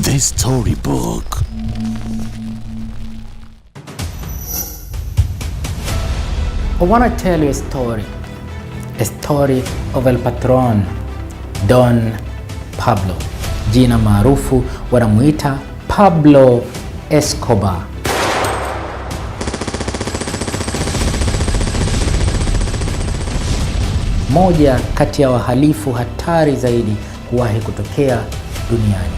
The Storybook. I want to tell you a story of El Patron Don Pablo, jina maarufu wanamuita Pablo Escobar. Moja kati ya wahalifu hatari zaidi kuwahi kutokea duniani.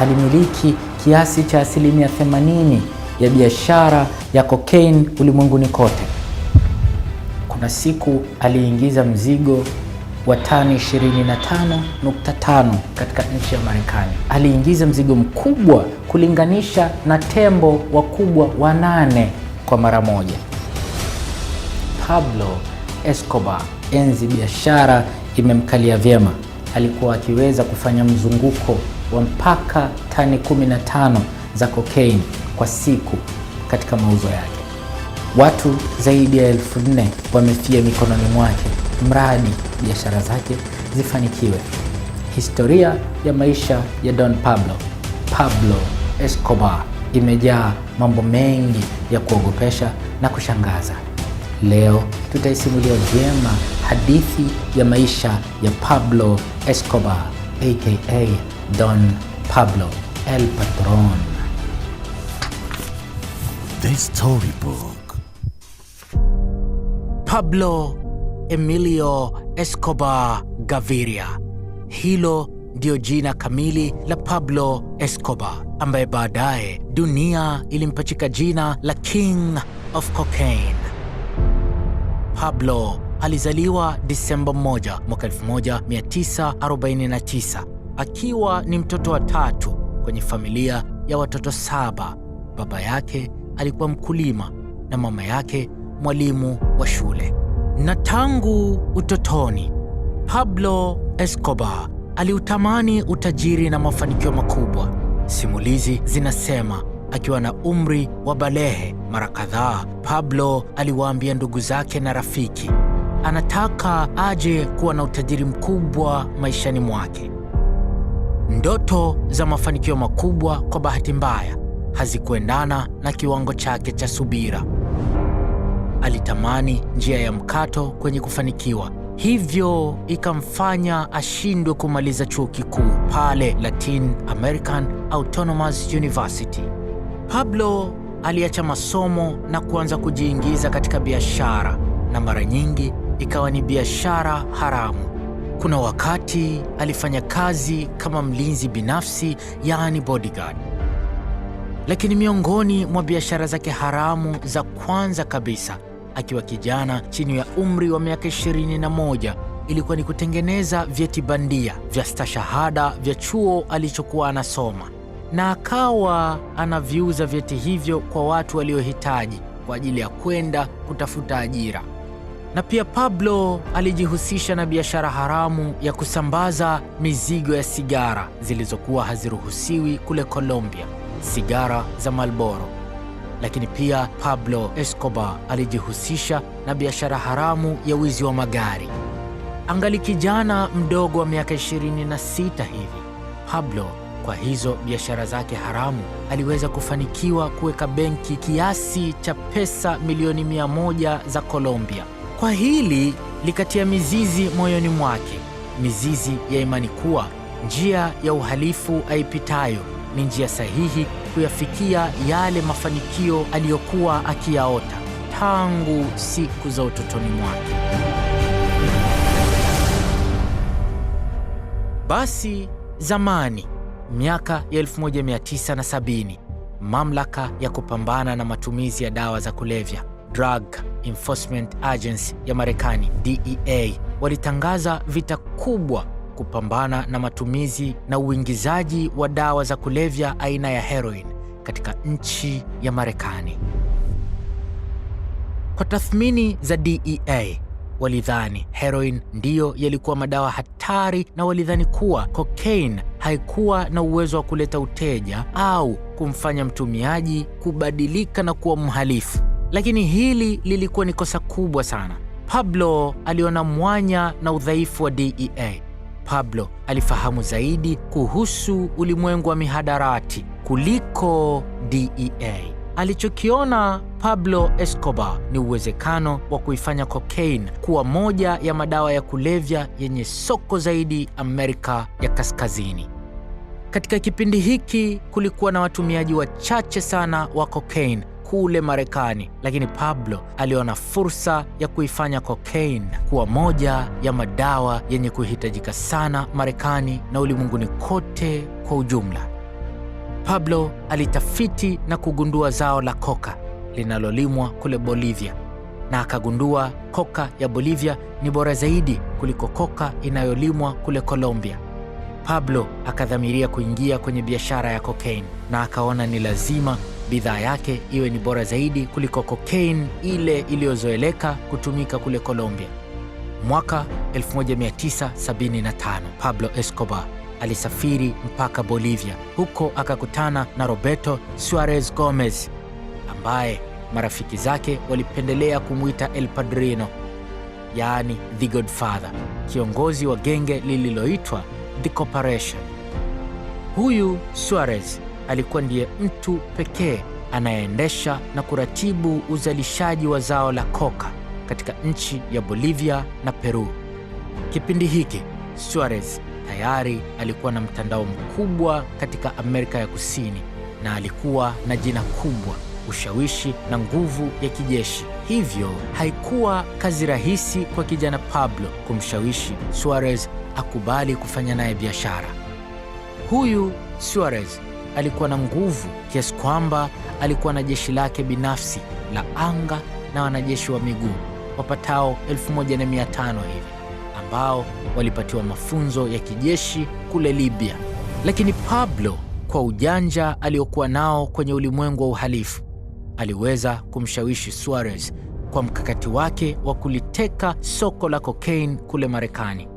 Alimiliki kiasi cha 80% ya biashara ya cocaine ulimwenguni kote. Kuna siku aliingiza mzigo wa tani 25.5 katika nchi ya Marekani. Aliingiza mzigo mkubwa kulinganisha na tembo wakubwa 8 kwa mara moja. Pablo Escobar, enzi biashara imemkalia vyema, alikuwa akiweza kufanya mzunguko wa mpaka tani 15 za cocaine kwa siku katika mauzo yake. Watu zaidi ya 4,000 wamefia mikononi mwake mradi biashara zake zifanikiwe. Historia ya maisha ya Don Pablo Escobar imejaa mambo mengi ya kuogopesha na kushangaza. Leo tutaisimulia vyema hadithi ya maisha ya Pablo Escobar aka Don Pablo El Patron. The Storybook. Pablo Emilio Escobar Gaviria. Hilo ndio jina kamili la Pablo Escobar, ambaye baadaye dunia ilimpachika jina la King of Cocaine. Pablo alizaliwa Disemba 1 mwaka 1949 akiwa ni mtoto wa 3 kwenye familia ya watoto 7. Baba yake alikuwa mkulima na mama yake mwalimu wa shule. Na tangu utotoni, Pablo Escobar aliutamani utajiri na mafanikio makubwa. Simulizi zinasema akiwa na umri wa balehe, mara kadhaa Pablo aliwaambia ndugu zake na rafiki anataka aje kuwa na utajiri mkubwa maishani mwake. Ndoto za mafanikio makubwa kwa bahati mbaya hazikuendana na kiwango chake cha subira. Alitamani njia ya mkato kwenye kufanikiwa, hivyo ikamfanya ashindwe kumaliza chuo kikuu pale Latin American Autonomous University. Pablo aliacha masomo na kuanza kujiingiza katika biashara, na mara nyingi ikawa ni biashara haramu. Kuna wakati alifanya kazi kama mlinzi binafsi, yaani bodyguard. Lakini miongoni mwa biashara zake haramu za kwanza kabisa, akiwa kijana chini ya umri wa miaka 21, ilikuwa ni kutengeneza vyeti bandia vya stashahada vya chuo alichokuwa anasoma, na akawa anaviuza vyeti hivyo kwa watu waliohitaji kwa ajili ya kwenda kutafuta ajira. Na pia Pablo alijihusisha na biashara haramu ya kusambaza mizigo ya sigara zilizokuwa haziruhusiwi kule Colombia, sigara za Marlboro. Lakini pia Pablo Escobar alijihusisha na biashara haramu ya wizi wa magari. Angali kijana mdogo wa miaka 26 hivi, Pablo kwa hizo biashara zake haramu aliweza kufanikiwa kuweka benki kiasi cha pesa milioni 100 za Colombia. Kwa hili likatia mizizi moyoni mwake, mizizi ya imani kuwa njia ya uhalifu aipitayo ni njia sahihi kuyafikia yale mafanikio aliyokuwa akiyaota tangu siku za utotoni mwake. Basi zamani, miaka ya 1970, mamlaka ya kupambana na matumizi ya dawa za kulevya, Drug Enforcement Agency ya Marekani, DEA, walitangaza vita kubwa kupambana na matumizi na uingizaji wa dawa za kulevya aina ya heroin katika nchi ya Marekani. Kwa tathmini za DEA, walidhani heroin ndiyo yalikuwa madawa hatari, na walidhani kuwa cocaine haikuwa na uwezo wa kuleta uteja au kumfanya mtumiaji kubadilika na kuwa mhalifu. Lakini hili lilikuwa ni kosa kubwa sana. Pablo aliona mwanya na udhaifu wa DEA. Pablo alifahamu zaidi kuhusu ulimwengu wa mihadarati kuliko DEA. Alichokiona Pablo Escobar ni uwezekano wa kuifanya cocaine kuwa moja ya madawa ya kulevya yenye soko zaidi Amerika ya Kaskazini. Katika kipindi hiki kulikuwa na watumiaji wachache sana wa cocaine kule Marekani, lakini Pablo aliona fursa ya kuifanya cocaine kuwa moja ya madawa yenye kuhitajika sana Marekani na ulimwenguni kote kwa ujumla. Pablo alitafiti na kugundua zao la coca linalolimwa kule Bolivia, na akagundua coca ya Bolivia ni bora zaidi kuliko coca inayolimwa kule Colombia. Pablo akadhamiria kuingia kwenye biashara ya cocaine na akaona ni lazima bidhaa yake iwe ni bora zaidi kuliko cocaine ile iliyozoeleka kutumika kule Colombia. Mwaka 1975 Pablo Escobar alisafiri mpaka Bolivia. Huko akakutana na Roberto Suarez Gomez, ambaye marafiki zake walipendelea kumwita El Padrino, yaani The Godfather, kiongozi wa genge lililoitwa The Corporation. Huyu Suarez alikuwa ndiye mtu pekee anayeendesha na kuratibu uzalishaji wa zao la coca katika nchi ya Bolivia na Peru. Kipindi hiki Suarez tayari alikuwa na mtandao mkubwa katika Amerika ya Kusini na alikuwa na jina kubwa, ushawishi na nguvu ya kijeshi. Hivyo haikuwa kazi rahisi kwa kijana Pablo kumshawishi Suarez akubali kufanya naye biashara. Huyu Suarez alikuwa na nguvu kiasi kwamba alikuwa na jeshi lake binafsi la anga na wanajeshi wa miguu wapatao 1500 hivi, ambao walipatiwa mafunzo ya kijeshi kule Libya. Lakini Pablo, kwa ujanja aliokuwa nao kwenye ulimwengu wa uhalifu, aliweza kumshawishi Suarez kwa mkakati wake wa kuliteka soko la cocaine kule Marekani,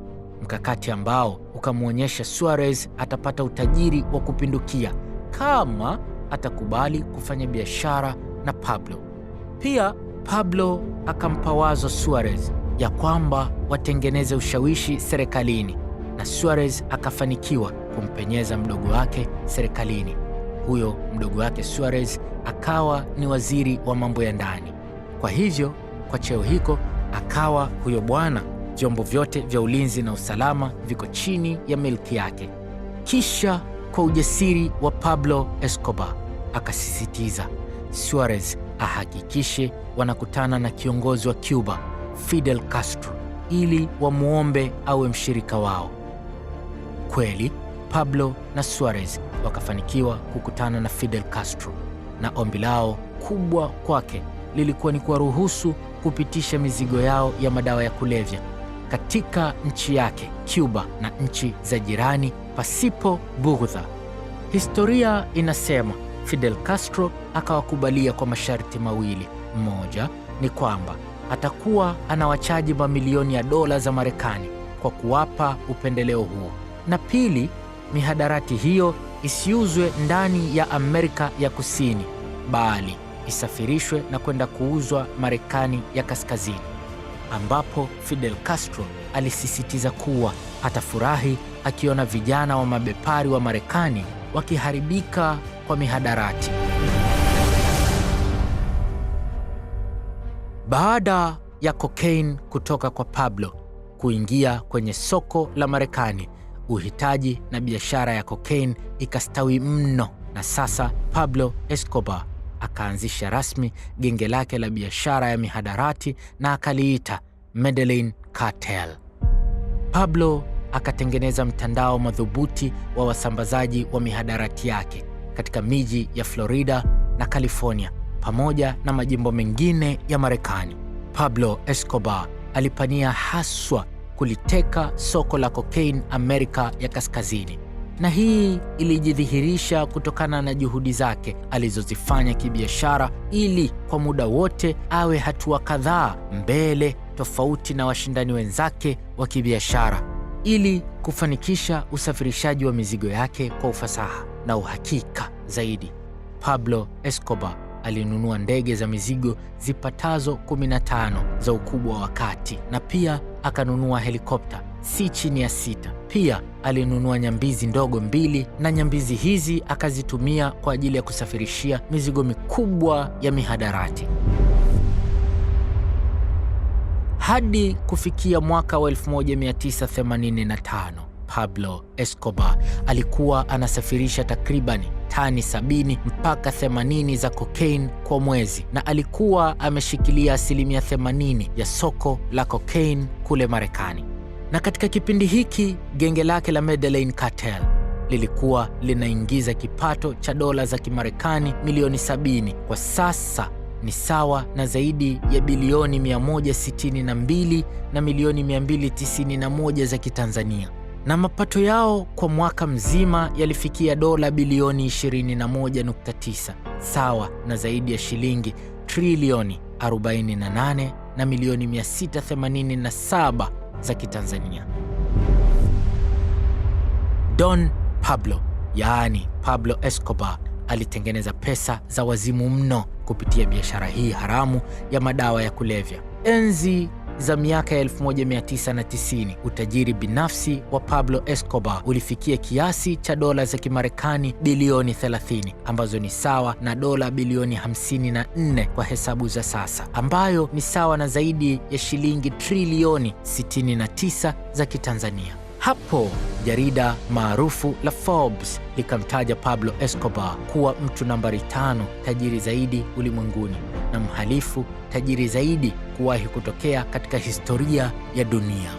mkakati ambao ukamwonyesha Suarez atapata utajiri wa kupindukia kama atakubali kufanya biashara na Pablo. Pia Pablo akampa wazo Suarez ya kwamba watengeneze ushawishi serikalini, na Suarez akafanikiwa kumpenyeza mdogo wake serikalini. Huyo mdogo wake Suarez akawa ni waziri wa mambo ya ndani. Kwa hivyo, kwa cheo hiko akawa huyo bwana, vyombo vyote vya ulinzi na usalama viko chini ya milki yake. Kisha kwa ujasiri wa Pablo Escobar akasisitiza Suarez ahakikishe wanakutana na kiongozi wa Cuba, Fidel Castro, ili wamuombe awe mshirika wao. Kweli Pablo na Suarez wakafanikiwa kukutana na Fidel Castro, na ombi lao kubwa kwake lilikuwa ni kuwaruhusu kupitisha mizigo yao ya madawa ya kulevya katika nchi yake Cuba na nchi za jirani pasipo bughudha. Historia inasema Fidel Castro akawakubalia kwa masharti mawili. Moja ni kwamba atakuwa anawachaji mamilioni ya dola za Marekani kwa kuwapa upendeleo huo, na pili, mihadarati hiyo isiuzwe ndani ya Amerika ya Kusini, bali isafirishwe na kwenda kuuzwa Marekani ya Kaskazini, ambapo Fidel Castro alisisitiza kuwa atafurahi akiona vijana wa mabepari wa Marekani wakiharibika kwa mihadarati. Baada ya cocaine kutoka kwa Pablo kuingia kwenye soko la Marekani, uhitaji na biashara ya cocaine ikastawi mno, na sasa Pablo Escobar akaanzisha rasmi genge lake la biashara ya mihadarati na akaliita Medellin Cartel. Pablo akatengeneza mtandao madhubuti wa wasambazaji wa mihadarati yake katika miji ya Florida na California pamoja na majimbo mengine ya Marekani. Pablo Escobar alipania haswa kuliteka soko la cocaine Amerika ya Kaskazini, na hii ilijidhihirisha kutokana na juhudi zake alizozifanya kibiashara ili kwa muda wote awe hatua kadhaa mbele tofauti na washindani wenzake wa kibiashara, ili kufanikisha usafirishaji wa mizigo yake kwa ufasaha na uhakika zaidi. Pablo Escobar alinunua ndege za mizigo zipatazo 15 za ukubwa wa kati, na pia akanunua helikopta si chini ya 6. Pia alinunua nyambizi ndogo 2 na nyambizi hizi akazitumia kwa ajili ya kusafirishia mizigo mikubwa ya mihadarati. Hadi kufikia mwaka wa 1985, Pablo Escobar alikuwa anasafirisha takribani tani 70 mpaka 80 za cocaine kwa mwezi, na alikuwa ameshikilia 80% ya soko la cocaine kule Marekani. Na katika kipindi hiki genge lake la Medellin Cartel lilikuwa linaingiza kipato cha dola za Kimarekani milioni 70. Kwa sasa ni sawa na zaidi ya bilioni 162 na milioni 291 za Kitanzania. Na mapato yao kwa mwaka mzima yalifikia dola bilioni 21.9, sawa na zaidi ya shilingi trilioni 48 na milioni 687 za Kitanzania. Don Pablo, yaani Pablo Escobar, alitengeneza pesa za wazimu mno kupitia biashara hii haramu ya madawa ya kulevya. Enzi za miaka ya 1990, utajiri binafsi wa Pablo Escobar ulifikia kiasi cha dola za Kimarekani bilioni 30, ambazo ni sawa na dola bilioni 54 kwa hesabu za sasa, ambayo ni sawa na zaidi ya shilingi trilioni 69 za Kitanzania. Hapo jarida maarufu la Forbes likamtaja Pablo Escobar kuwa mtu nambari 5 tajiri zaidi ulimwenguni na mhalifu tajiri zaidi kuwahi kutokea katika historia ya dunia.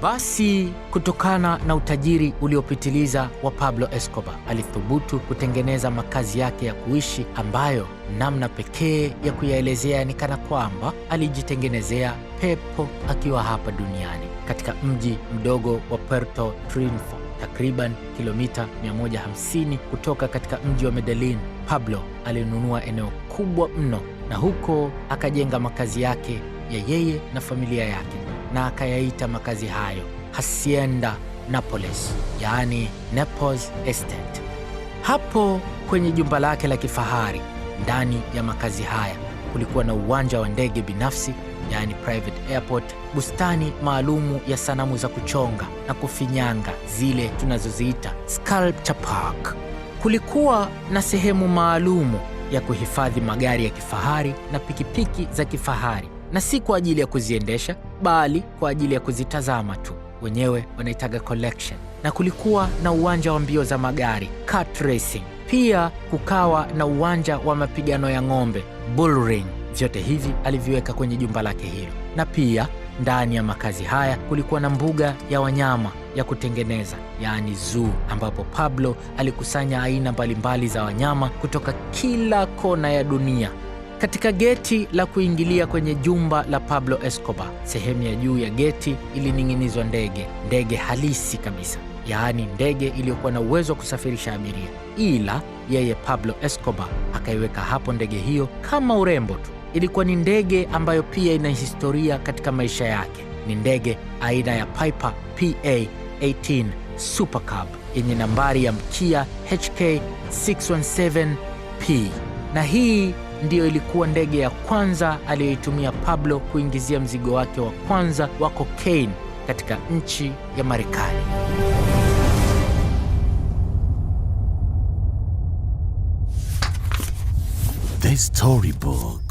Basi kutokana na utajiri uliopitiliza wa Pablo Escobar, alithubutu kutengeneza makazi yake ya kuishi ambayo namna pekee ya kuyaelezea ni kana kwamba alijitengenezea pepo akiwa hapa duniani. Katika mji mdogo wa Puerto Triunfo, takriban kilomita 150 kutoka katika mji wa Medellin, Pablo alinunua eneo kubwa mno na huko akajenga makazi yake ya yeye na familia yake, na akayaita makazi hayo Hacienda Napoles, yaani Naples Estate. Hapo kwenye jumba lake la kifahari ndani ya makazi haya kulikuwa na uwanja wa ndege binafsi, yaani private airport, bustani maalumu ya sanamu za kuchonga na kufinyanga, zile tunazoziita sculpture park. Kulikuwa na sehemu maalumu ya kuhifadhi magari ya kifahari na pikipiki za kifahari, na si kwa ajili ya kuziendesha bali kwa ajili ya kuzitazama tu, wenyewe wanaitaga collection. Na kulikuwa na uwanja wa mbio za magari, kart racing. Pia kukawa na uwanja wa mapigano ya ng'ombe, bull ring. Vyote hivi aliviweka kwenye jumba lake hilo. Na pia ndani ya makazi haya kulikuwa na mbuga ya wanyama ya kutengeneza, yaani zoo, ambapo Pablo alikusanya aina mbalimbali za wanyama kutoka kila kona ya dunia. Katika geti la kuingilia kwenye jumba la Pablo Escobar, sehemu ya juu ya geti ilining'inizwa ndege halisi kabisa, yaani ndege iliyokuwa na uwezo wa kusafirisha abiria. Ila yeye Pablo Escobar akaiweka hapo ndege hiyo kama urembo tu. Ilikuwa ni ndege ambayo pia ina historia katika maisha yake. Ni ndege aina ya Piper PA-18 Super Cub yenye nambari ya mkia HK617P, na hii ndiyo ilikuwa ndege ya kwanza aliyoitumia Pablo kuingizia mzigo wake wa kwanza wa cocaine katika nchi ya Marekani. The Storybook.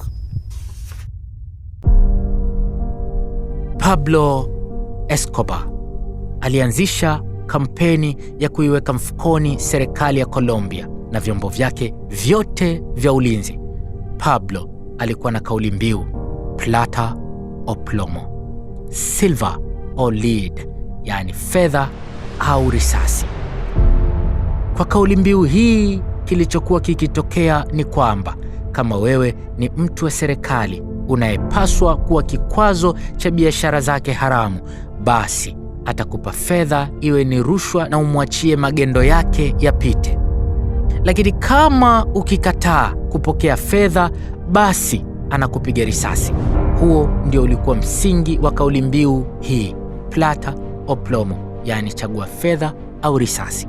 Pablo Escobar alianzisha kampeni ya kuiweka mfukoni serikali ya Colombia na vyombo vyake vyote vya ulinzi. Pablo alikuwa na kauli mbiu plata o plomo, silver or lead, yani fedha au risasi. Kwa kauli mbiu hii, kilichokuwa kikitokea ni kwamba kama wewe ni mtu wa serikali unayepaswa kuwa kikwazo cha biashara zake haramu, basi atakupa fedha, iwe ni rushwa, na umwachie magendo yake yapite. Lakini kama ukikataa kupokea fedha, basi anakupiga risasi. Huo ndio ulikuwa msingi wa kauli mbiu hii, plata o plomo, yani chagua fedha au risasi.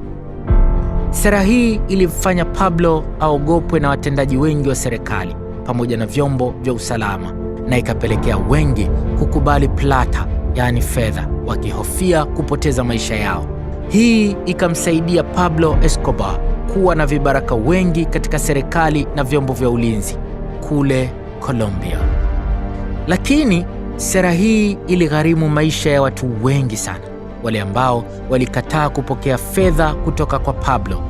Sera hii ilimfanya Pablo aogopwe na watendaji wengi wa serikali pamoja na vyombo vya usalama, na ikapelekea wengi kukubali plata, yaani fedha, wakihofia kupoteza maisha yao. Hii ikamsaidia Pablo Escobar kuwa na vibaraka wengi katika serikali na vyombo vya ulinzi kule Colombia. Lakini sera hii iligharimu maisha ya watu wengi sana, wale ambao walikataa kupokea fedha kutoka kwa Pablo.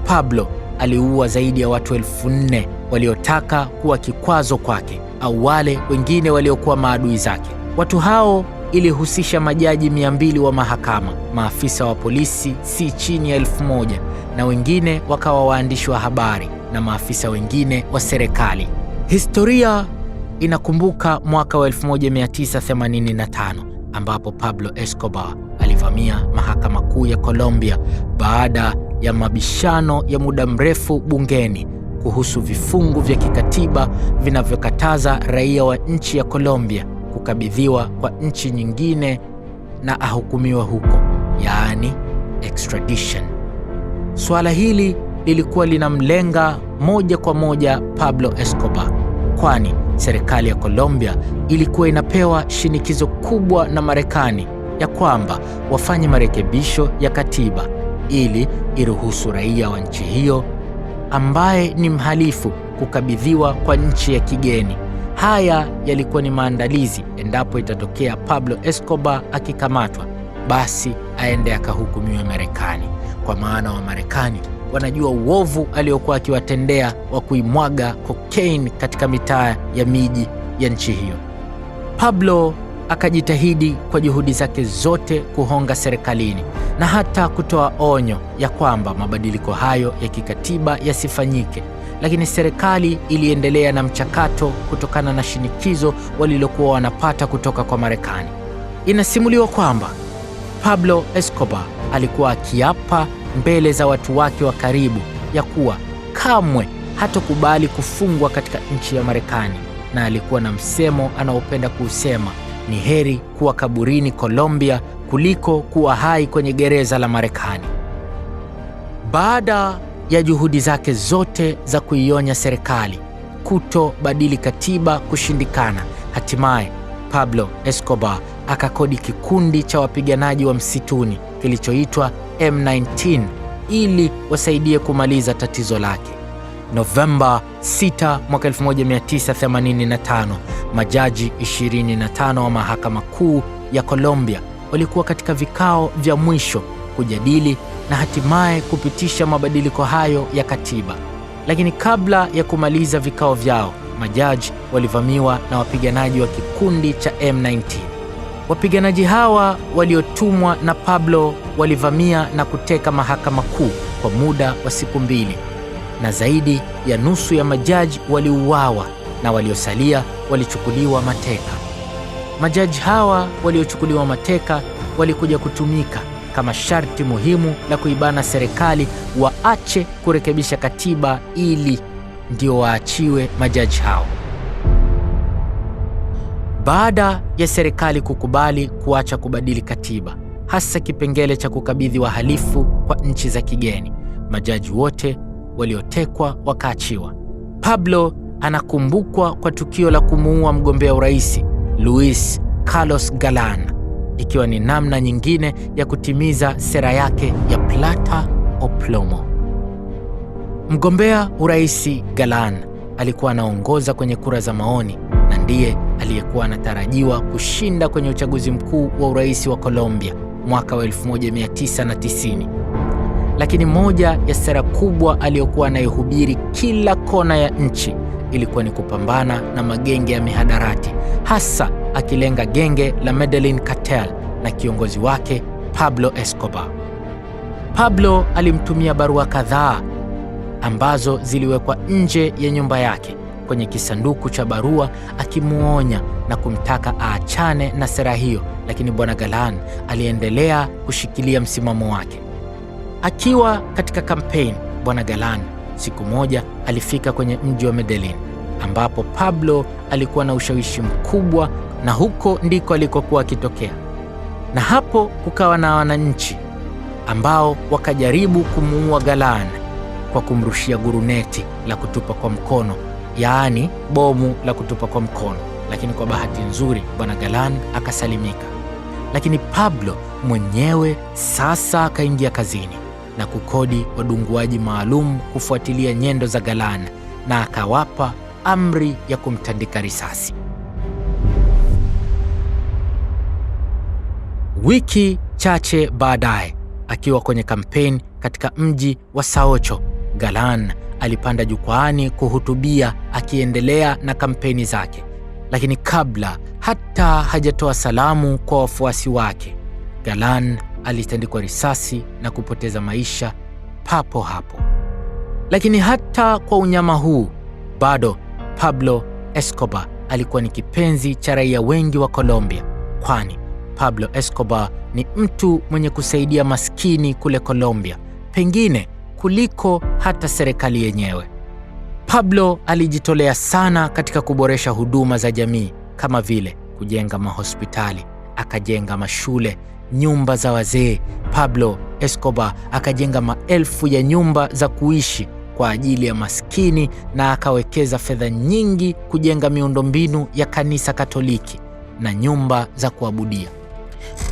Pablo aliua zaidi ya watu 4,000 waliotaka kuwa kikwazo kwake au wale wengine waliokuwa maadui zake. Watu hao ilihusisha majaji 200 wa mahakama, maafisa wa polisi si chini ya 1,000, na wengine wakawa waandishi wa habari na maafisa wengine wa serikali. Historia inakumbuka mwaka wa 1985 ambapo Pablo Escobar alivamia mahakama kuu ya Colombia baada ya mabishano ya muda mrefu bungeni kuhusu vifungu vya kikatiba vinavyokataza raia wa nchi ya Colombia kukabidhiwa kwa nchi nyingine na ahukumiwe huko, yaani extradition. Suala hili lilikuwa linamlenga moja kwa moja Pablo Escobar, kwani serikali ya Colombia ilikuwa inapewa shinikizo kubwa na Marekani ya kwamba wafanye marekebisho ya katiba ili iruhusu raia wa nchi hiyo ambaye ni mhalifu kukabidhiwa kwa nchi ya kigeni. Haya yalikuwa ni maandalizi endapo itatokea Pablo Escobar akikamatwa, basi aende akahukumiwe Marekani, kwa maana wa Marekani wanajua uovu aliokuwa akiwatendea wa kuimwaga cocaine katika mitaa ya miji ya nchi hiyo. Pablo akajitahidi kwa juhudi zake zote kuhonga serikalini na hata kutoa onyo ya kwamba mabadiliko hayo ya kikatiba yasifanyike, lakini serikali iliendelea na mchakato kutokana na shinikizo walilokuwa wanapata kutoka kwa Marekani. Inasimuliwa kwamba Pablo Escobar alikuwa akiapa mbele za watu wake wa karibu ya kuwa kamwe hatokubali kufungwa katika nchi ya Marekani, na alikuwa na msemo anaopenda kuusema: ni heri kuwa kaburini Colombia kuliko kuwa hai kwenye gereza la Marekani. Baada ya juhudi zake zote za kuionya serikali kutobadili katiba kushindikana, hatimaye Pablo Escobar akakodi kikundi cha wapiganaji wa msituni kilichoitwa M19 ili wasaidie kumaliza tatizo lake. Novemba 6 mwaka 1985, majaji 25 wa mahakama kuu ya Colombia walikuwa katika vikao vya mwisho kujadili na hatimaye kupitisha mabadiliko hayo ya katiba. Lakini kabla ya kumaliza vikao vyao, majaji walivamiwa na wapiganaji wa kikundi cha M19. Wapiganaji hawa waliotumwa na Pablo walivamia na kuteka mahakama kuu kwa muda wa siku 2, na zaidi ya nusu ya majaji waliuawa na waliosalia walichukuliwa mateka. Majaji hawa waliochukuliwa mateka walikuja kutumika kama sharti muhimu la kuibana serikali waache kurekebisha katiba ili ndio waachiwe majaji hao. Baada ya serikali kukubali kuacha kubadili katiba, hasa kipengele cha kukabidhi wahalifu kwa nchi za kigeni, majaji wote waliotekwa wakaachiwa. Pablo anakumbukwa kwa tukio la kumuua mgombea urais Luis Carlos Galan, ikiwa ni namna nyingine ya kutimiza sera yake ya plata o plomo. Mgombea urais Galan alikuwa anaongoza kwenye kura za maoni na ndiye aliyekuwa anatarajiwa kushinda kwenye uchaguzi mkuu wa urais wa Colombia mwaka wa 1990. Lakini moja ya sera kubwa aliyokuwa anaihubiri kila kona ya nchi ilikuwa ni kupambana na magenge ya mihadarati, hasa akilenga genge la Medellin Cartel na kiongozi wake Pablo Escobar. Pablo alimtumia barua kadhaa ambazo ziliwekwa nje ya nyumba yake kwenye kisanduku cha barua akimuonya na kumtaka aachane na sera hiyo, lakini bwana Galan aliendelea kushikilia msimamo wake. Akiwa katika kampeni, bwana Galan siku moja alifika kwenye mji wa Medellin ambapo Pablo alikuwa na ushawishi mkubwa, na huko ndiko alikokuwa akitokea. Na hapo kukawa na wananchi ambao wakajaribu kumuua Galan kwa kumrushia guruneti la kutupa kwa mkono, yaani bomu la kutupa kwa mkono, lakini kwa bahati nzuri bwana Galan akasalimika. lakini Pablo mwenyewe sasa akaingia kazini na kukodi wadunguaji maalum kufuatilia nyendo za Galan, na akawapa amri ya kumtandika risasi. Wiki chache baadaye, akiwa kwenye kampeni katika mji wa Saocho, Galan alipanda jukwaani kuhutubia akiendelea na kampeni zake. Lakini kabla hata hajatoa salamu kwa wafuasi wake, Galan alitandikwa risasi na kupoteza maisha papo hapo. Lakini hata kwa unyama huu, bado Pablo Escobar alikuwa ni kipenzi cha raia wengi wa Colombia, kwani Pablo Escobar ni mtu mwenye kusaidia maskini kule Colombia, pengine kuliko hata serikali yenyewe. Pablo alijitolea sana katika kuboresha huduma za jamii, kama vile kujenga mahospitali, akajenga mashule, nyumba za wazee. Pablo Escobar akajenga maelfu ya nyumba za kuishi kwa ajili ya maskini, na akawekeza fedha nyingi kujenga miundombinu ya kanisa Katoliki na nyumba za kuabudia.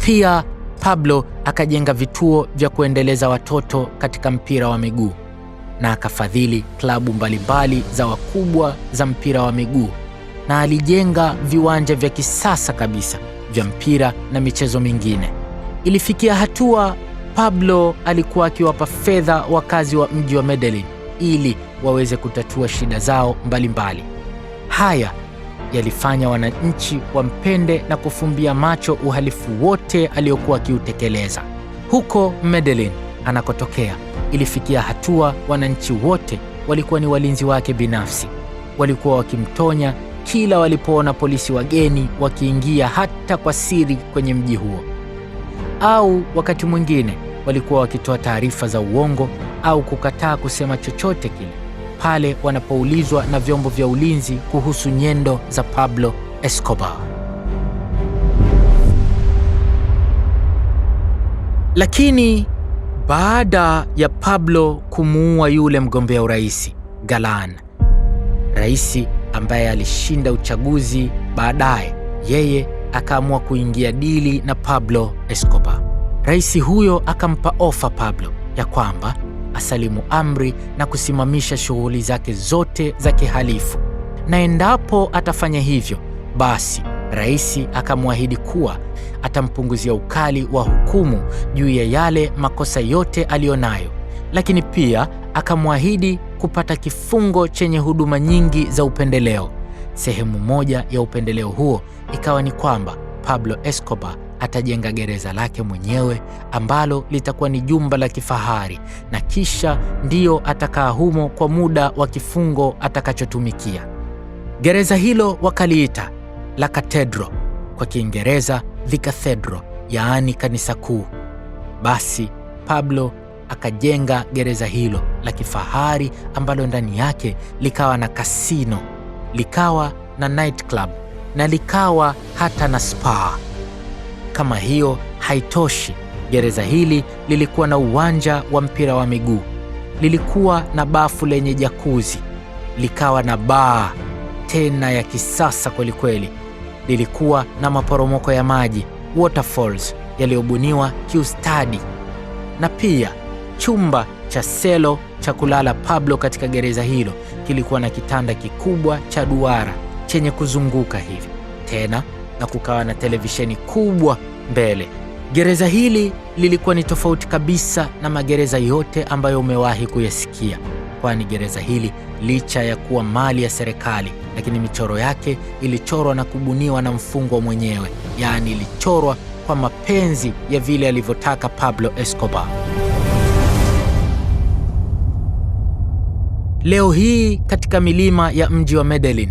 Pia Pablo akajenga vituo vya kuendeleza watoto katika mpira wa miguu, na akafadhili klabu mbalimbali za wakubwa za mpira wa miguu, na alijenga viwanja vya kisasa kabisa vya mpira na michezo mingine. Ilifikia hatua Pablo alikuwa akiwapa fedha wakazi wa mji wa Medellin ili waweze kutatua shida zao mbalimbali. Haya yalifanya wananchi wampende na kufumbia macho uhalifu wote aliokuwa akiutekeleza. Huko Medellin anakotokea, ilifikia hatua wananchi wote walikuwa ni walinzi wake binafsi. Walikuwa wakimtonya kila walipoona polisi wageni wakiingia hata kwa siri kwenye mji huo, au wakati mwingine walikuwa wakitoa taarifa za uongo au kukataa kusema chochote kile pale wanapoulizwa na vyombo vya ulinzi kuhusu nyendo za Pablo Escobar. Lakini baada ya Pablo kumuua yule mgombea urais Galan, rais ambaye alishinda uchaguzi baadaye, yeye akaamua kuingia dili na Pablo Escobar. Rais huyo akampa ofa Pablo ya kwamba asalimu amri na kusimamisha shughuli zake zote za kihalifu, na endapo atafanya hivyo, basi rais akamwahidi kuwa atampunguzia ukali wa hukumu juu ya yale makosa yote aliyonayo, lakini pia akamwahidi kupata kifungo chenye huduma nyingi za upendeleo. Sehemu moja ya upendeleo huo ikawa ni kwamba Pablo Escobar atajenga gereza lake mwenyewe ambalo litakuwa ni jumba la kifahari, na kisha ndiyo atakaa humo kwa muda wa kifungo atakachotumikia. Gereza hilo wakaliita La Catedral, kwa Kiingereza The Cathedral, yaani kanisa kuu. Basi Pablo akajenga gereza hilo la kifahari ambalo ndani yake likawa na kasino, likawa na night club, na likawa hata na spa. Kama hiyo haitoshi, gereza hili lilikuwa na uwanja wa mpira wa miguu, lilikuwa na bafu lenye jakuzi, likawa na baa tena ya kisasa kweli kweli, lilikuwa na maporomoko ya maji, waterfalls yaliyobuniwa kiustadi, na pia chumba cha selo cha kulala Pablo katika gereza hilo kilikuwa na kitanda kikubwa cha duara chenye kuzunguka hivi, tena na kukawa na televisheni kubwa mbele. Gereza hili lilikuwa ni tofauti kabisa na magereza yote ambayo umewahi kuyasikia, kwani gereza hili licha ya kuwa mali ya serikali, lakini michoro yake ilichorwa na kubuniwa na mfungwa mwenyewe, yaani ilichorwa kwa mapenzi ya vile alivyotaka Pablo Escobar. Leo hii katika milima ya mji wa Medellin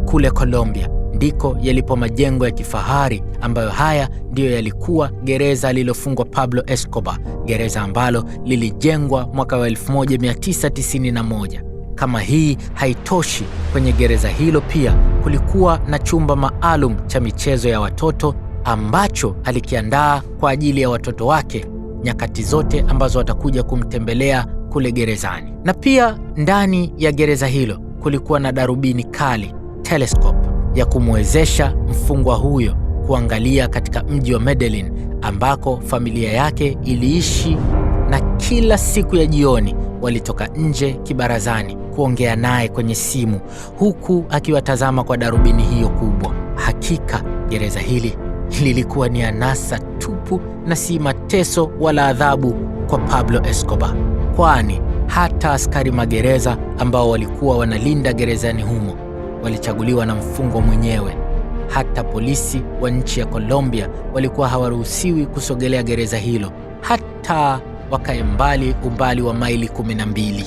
kule Colombia ndiko yalipo majengo ya kifahari ambayo haya ndiyo yalikuwa gereza alilofungwa Pablo Escobar, gereza ambalo lilijengwa mwaka wa 1991. Kama hii haitoshi, kwenye gereza hilo pia kulikuwa na chumba maalum cha michezo ya watoto ambacho alikiandaa kwa ajili ya watoto wake nyakati zote ambazo watakuja kumtembelea kule gerezani. Na pia ndani ya gereza hilo kulikuwa na darubini kali, telescope, ya kumwezesha mfungwa huyo kuangalia katika mji wa Medellin ambako familia yake iliishi, na kila siku ya jioni walitoka nje kibarazani kuongea naye kwenye simu, huku akiwatazama kwa darubini hiyo kubwa. Hakika gereza hili lilikuwa ni anasa tupu na si mateso wala adhabu kwa Pablo Escobar, kwani hata askari magereza ambao walikuwa wanalinda gerezani humo walichaguliwa na mfungwa mwenyewe. Hata polisi wa nchi ya Colombia walikuwa hawaruhusiwi kusogelea gereza hilo, hata wakae mbali umbali wa maili 12.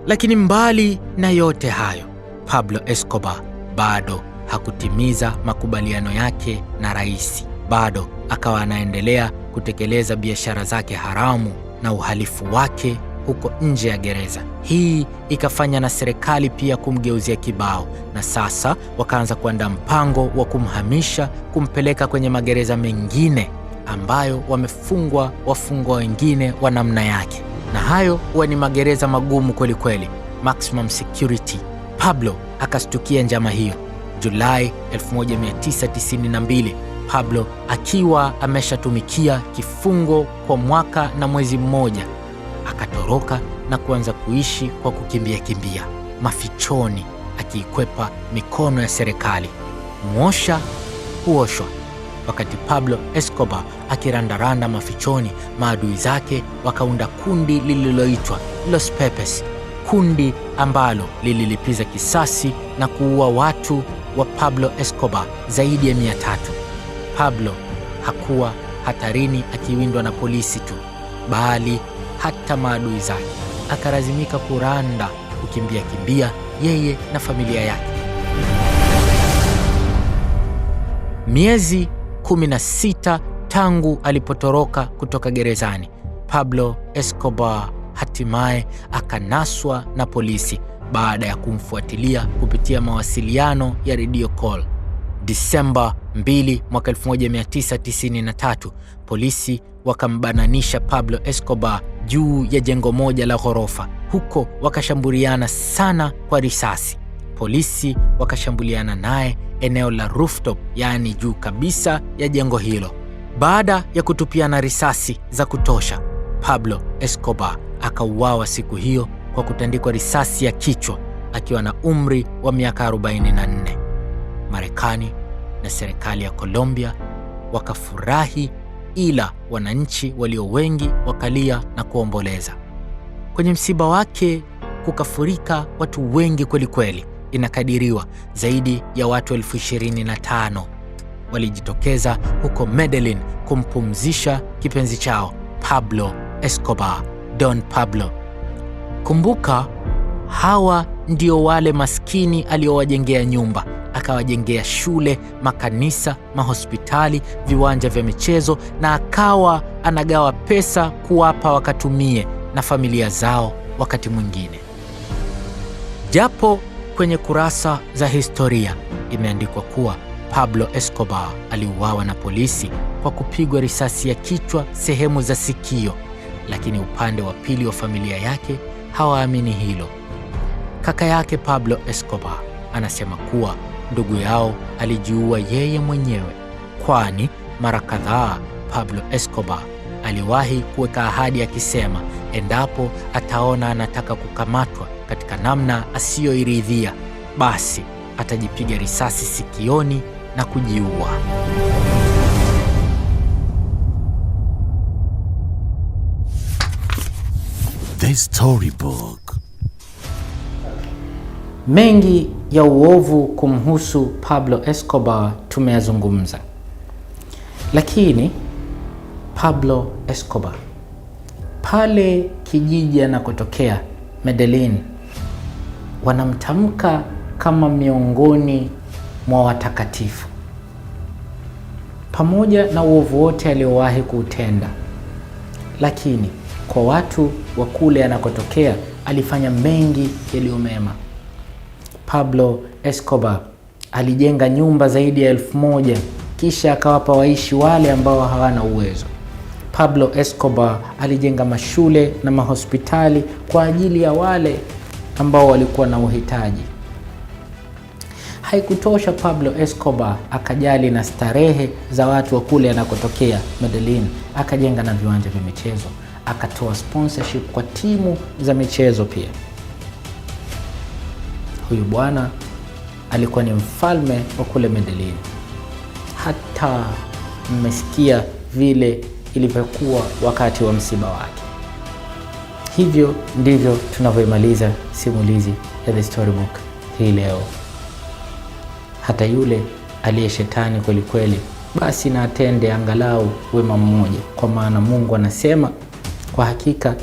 Lakini mbali na yote hayo, Pablo Escobar bado hakutimiza makubaliano yake na rais. Bado akawa anaendelea kutekeleza biashara zake haramu na uhalifu wake huko nje ya gereza. Hii ikafanya na serikali pia kumgeuzia kibao, na sasa wakaanza kuandaa mpango wa kumhamisha, kumpeleka kwenye magereza mengine ambayo wamefungwa wafungwa wengine wa namna yake, na hayo huwa ni magereza magumu kweli kweli, maximum security. Pablo akastukia njama hiyo. Julai 1992, Pablo akiwa ameshatumikia kifungo kwa mwaka na mwezi mmoja, akatoroka na kuanza kuishi kwa kukimbia mafichoni, akiikwepa mikono ya serikali. Muosha huoshwa. Wakati Pablo Escobar akirandaranda mafichoni, maadui zake wakaunda kundi lililoitwa Los Pepes, kundi ambalo lililipiza kisasi na kuua watu wa Pablo Escobar zaidi ya 300. Pablo hakuwa hatarini akiwindwa na polisi tu, bali hata maadui zake. Akalazimika kuranda, kukimbia yeye na familia yake. Miezi 16 tangu alipotoroka kutoka gerezani, Pablo Escobar hatimaye akanaswa na polisi baada ya kumfuatilia kupitia mawasiliano ya radio call. Disemba 2 mwaka 1993, polisi wakambananisha Pablo Escobar juu ya jengo moja la ghorofa. Huko wakashambuliana sana kwa risasi. Polisi wakashambuliana naye eneo la rooftop, yaani juu kabisa ya jengo hilo. Baada ya kutupiana risasi za kutosha, Pablo Escobar akauawa siku hiyo kwa kutandikwa risasi ya kichwa akiwa na umri wa miaka 44. Marekani na serikali ya Colombia wakafurahi, ila wananchi walio wengi wakalia na kuomboleza. Kwenye msiba wake kukafurika watu wengi kweli kweli. Inakadiriwa zaidi ya watu 25,000 walijitokeza huko Medellin kumpumzisha kipenzi chao Pablo Escobar, Don Pablo. Kumbuka, hawa ndio wale maskini aliowajengea nyumba, akawajengea shule, makanisa, mahospitali, viwanja vya michezo, na akawa anagawa pesa kuwapa wakatumie na familia zao wakati mwingine. Japo kwenye kurasa za historia imeandikwa kuwa Pablo Escobar aliuawa na polisi kwa kupigwa risasi ya kichwa sehemu za sikio, lakini upande wa pili wa familia yake hawaamini hilo. Kaka yake Pablo Escobar anasema kuwa ndugu yao alijiua yeye mwenyewe, kwani mara kadhaa Pablo Escobar aliwahi kuweka ahadi akisema endapo ataona anataka kukamatwa katika namna asiyoiridhia, basi atajipiga risasi sikioni na kujiua. The Storybook. Mengi ya uovu kumhusu Pablo Escobar tumeyazungumza, lakini Pablo Escobar pale kijiji anakotokea Medellin wanamtamka kama miongoni mwa watakatifu. Pamoja na uovu wote aliowahi kuutenda, lakini kwa watu wa kule anakotokea alifanya mengi yaliyo mema. Pablo Escobar alijenga nyumba zaidi ya 1000 kisha akawapa waishi wale ambao hawana uwezo. Pablo Escobar alijenga mashule na mahospitali kwa ajili ya wale ambao walikuwa na uhitaji. Haikutosha, Pablo Escobar akajali na starehe za watu wa kule anakotokea Medellin, akajenga na viwanja vya michezo, akatoa sponsorship kwa timu za michezo pia. Huyu bwana alikuwa ni mfalme wa kule Medellin. Hata mmesikia vile ilivyokuwa wakati wa msiba wake. Hivyo ndivyo tunavyoimaliza simulizi ya The Storybook hii leo. Hata yule aliye shetani kweli kweli, basi na atende angalau wema mmoja, kwa maana Mungu anasema kwa hakika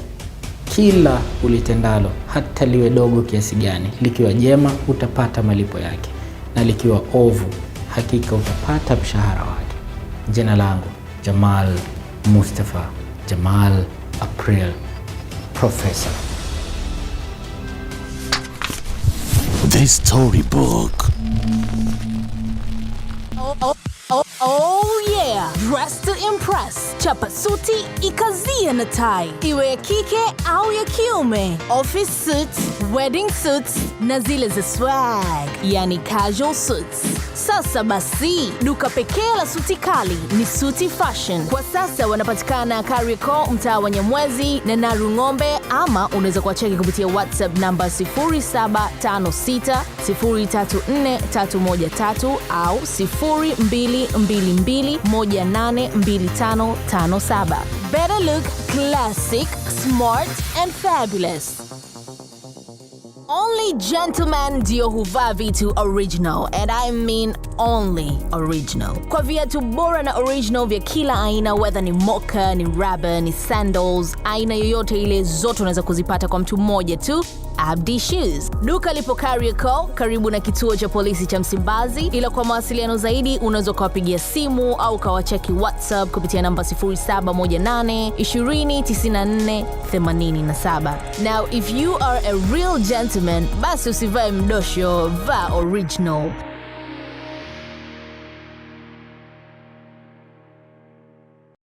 kila ulitendalo, hata liwe dogo kiasi gani, likiwa jema utapata malipo yake, na likiwa ovu hakika utapata mshahara wake. Jina langu Jamal Mustafa, Jamal April Professor. The Storybook. Oh yeah! Dress to impress. Chapa suti ikazie na tai. Iwe ya kike au ya kiume. Office suits, wedding suits na zile za swag, yani casual suits. Sasa basi, duka pekee la suti kali ni Suti Fashion. Kwa sasa wanapatikana Kariakoo, mtaa wa Nyamwezi na Narung'ombe, ama unaweza kuwacheki kupitia WhatsApp namba 0756034313 au 0222182557. Better look classic, smart and fabulous. Only gentlemen ndio huvaa vitu original, and I mean only original. Kwa viatu bora na original vya kila aina, whether ni mocha, ni rubber, ni sandals, aina yoyote ile, zote unaweza kuzipata kwa mtu mmoja tu, Abdi Shoes. Duka lipo Kariakoo, karibu na kituo cha polisi cha Msimbazi, ila kwa mawasiliano zaidi unaweza kuwapigia simu au kawacheki WhatsApp kupitia namba 0718209487. Now if you are a real gentleman, basi usivae mdosho, vaa original.